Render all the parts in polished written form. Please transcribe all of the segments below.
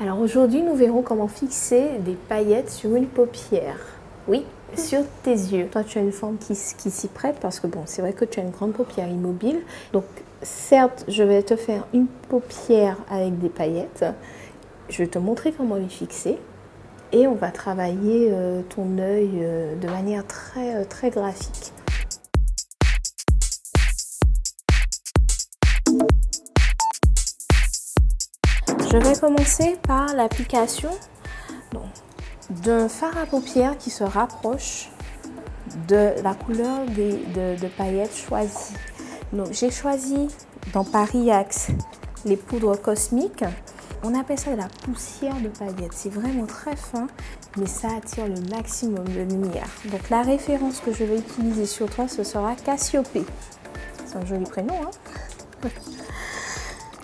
Alors aujourd'hui, nous verrons comment fixer des paillettes sur une paupière. Oui, sur tes yeux. Toi, tu as une forme qui s'y prête parce que bon, c'est vrai que tu as une grande paupière immobile. Donc certes, je vais te faire une paupière avec des paillettes. Je vais te montrer comment les fixer. Et on va travailler ton œil de manière très graphique. Je vais commencer par l'application d'un fard à paupières qui se rapproche de la couleur de paillettes choisies. Donc j'ai choisi dans Paris Axe les poudres cosmiques. On appelle ça de la poussière de paillettes. C'est vraiment très fin, mais ça attire le maximum de lumière. Donc la référence que je vais utiliser sur toi, ce sera Cassiopée. C'est un joli prénom, hein?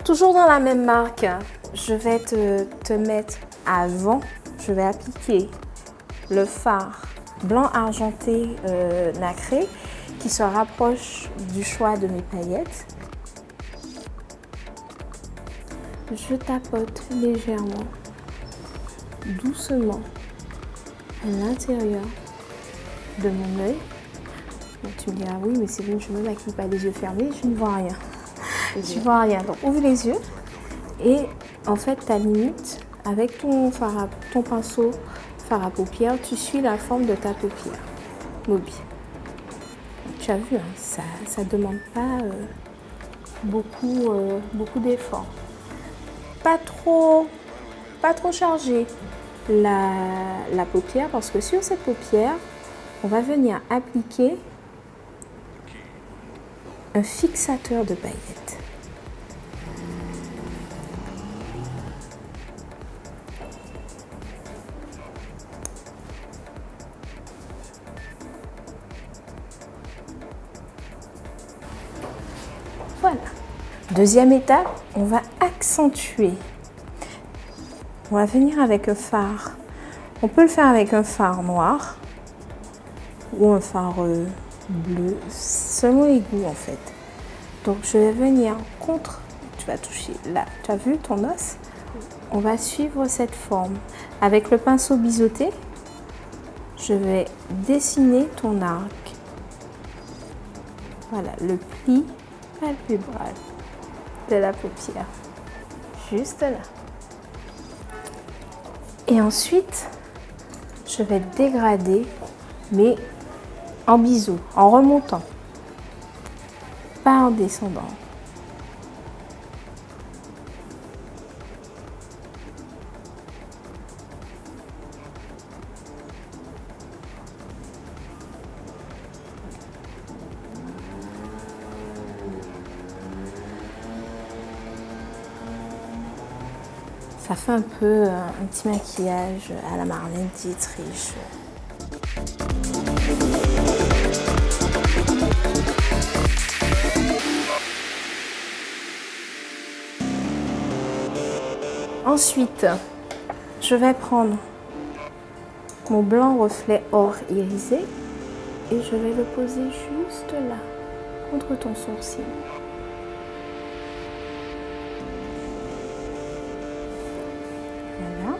Toujours dans la même marque, je vais te mettre avant, je vais appliquer le fard blanc argenté nacré qui se rapproche du choix de mes paillettes. Je tapote légèrement, doucement à l'intérieur de mon œil. Bon, tu me diras oui, mais Céline, je ne me maquille pas les yeux fermés, je ne vois rien. Je vois rien. Donc ouvre les yeux et en fait ta limite avec ton pinceau fard à paupières, tu suis la forme de ta paupière mobile. Tu as vu, hein, ça demande pas beaucoup d'efforts. Pas trop chargé la paupière parce que sur cette paupière, on va venir appliquer un fixateur de paillettes. Voilà. Deuxième étape, on va accentuer. On va venir avec un fard. On peut le faire avec un fard noir ou un fard bleu, selon les goûts en fait. Donc je vais venir contre, tu vas toucher là, tu as vu ton os? On va suivre cette forme. Avec le pinceau biseauté, je vais dessiner ton arc. Voilà, le pli palpébral de la paupière, juste là. Et ensuite, je vais dégrader, mais en biseau, en remontant, pas en descendant. Ça fait un peu un petit maquillage à la Marlène Dietrich. Ensuite, je vais prendre mon blanc reflet or irisé et je vais le poser juste là, contre ton sourcil. Voilà.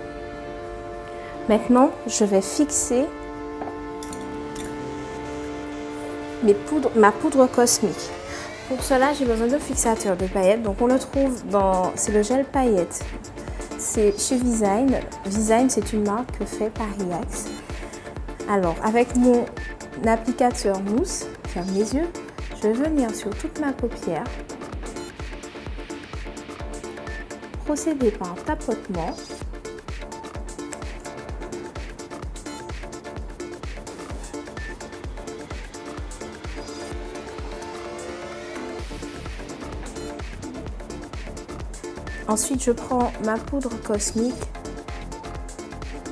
Maintenant, je vais fixer ma poudre cosmique. Pour cela, j'ai besoin de fixateur de paillettes. Donc, on le trouve c'est le gel paillettes. C'est chez Visaine. Visaine, c'est une marque que fait Paris Axe. Alors, avec mon applicateur mousse, ferme les yeux, je vais venir sur toute ma paupière, procéder par un tapotement. Ensuite, je prends ma poudre cosmique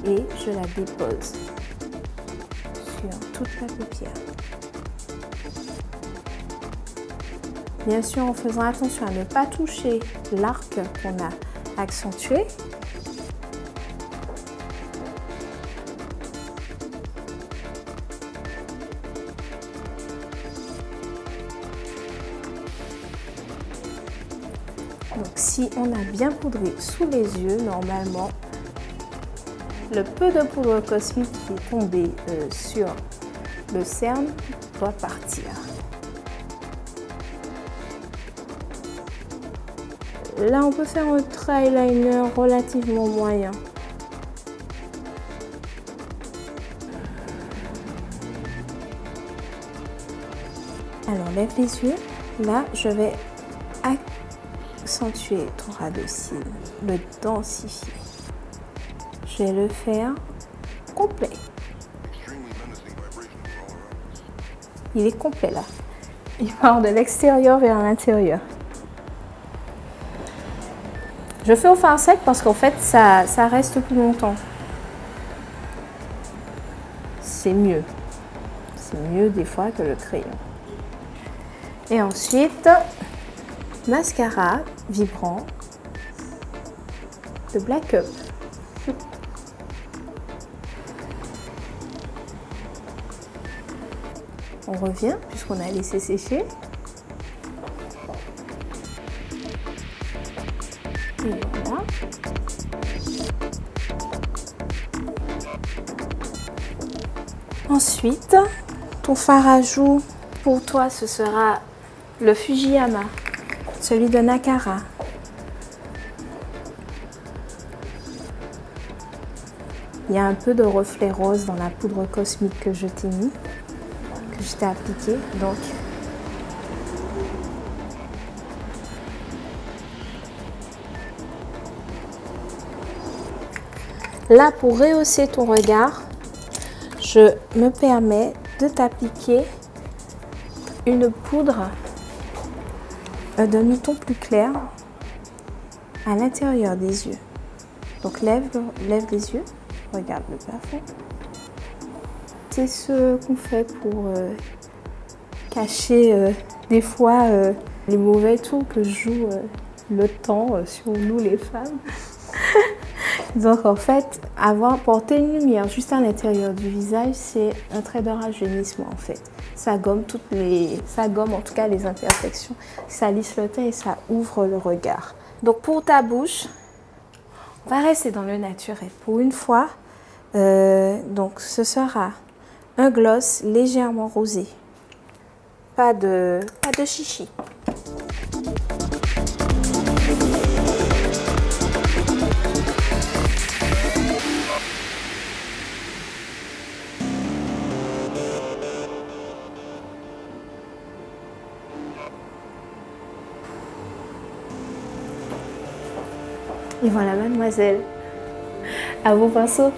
et je la dépose sur toute la paupière. Bien sûr, en faisant attention à ne pas toucher l'arc qu'on a accentué. Donc si on a bien poudré sous les yeux, normalement, le peu de poudre cosmique qui est tombé sur le cerne doit partir. Là, on peut faire un trait eyeliner relativement moyen. Alors, lève les yeux. Là, je vais accentuer ton ras de cils, le densifier. Je vais le faire complet. Il est complet là. Il part de l'extérieur vers l'intérieur. Je fais au fard sec parce qu'en fait, ça reste plus longtemps. C'est mieux. C'est mieux des fois que le crayon. Et ensuite, mascara vibrant de Black Up. On revient puisqu'on a laissé sécher. Et voilà. Ensuite, ton fard à joues, pour toi, ce sera le Fujiyama, celui de Nakara. Il y a un peu de reflet rose dans la poudre cosmique que je t'ai mis, que je t'ai appliqué. Donc, là, pour rehausser ton regard, je me permets de t'appliquer une poudre un demi-ton plus clair à l'intérieur des yeux. Donc lève les yeux, regarde le plafond. C'est ce qu'on fait pour cacher des fois les mauvais tours que joue le temps sur nous les femmes. Donc en fait, porter une lumière juste à l'intérieur du visage, c'est un trait de rajeunissement en fait. Ça gomme en tout cas les imperfections, ça lisse le teint et ça ouvre le regard. Donc pour ta bouche, on va rester dans le naturel. Pour une fois, donc ce sera un gloss légèrement rosé, pas de chichi. Et voilà, mademoiselle, à vos pinceaux.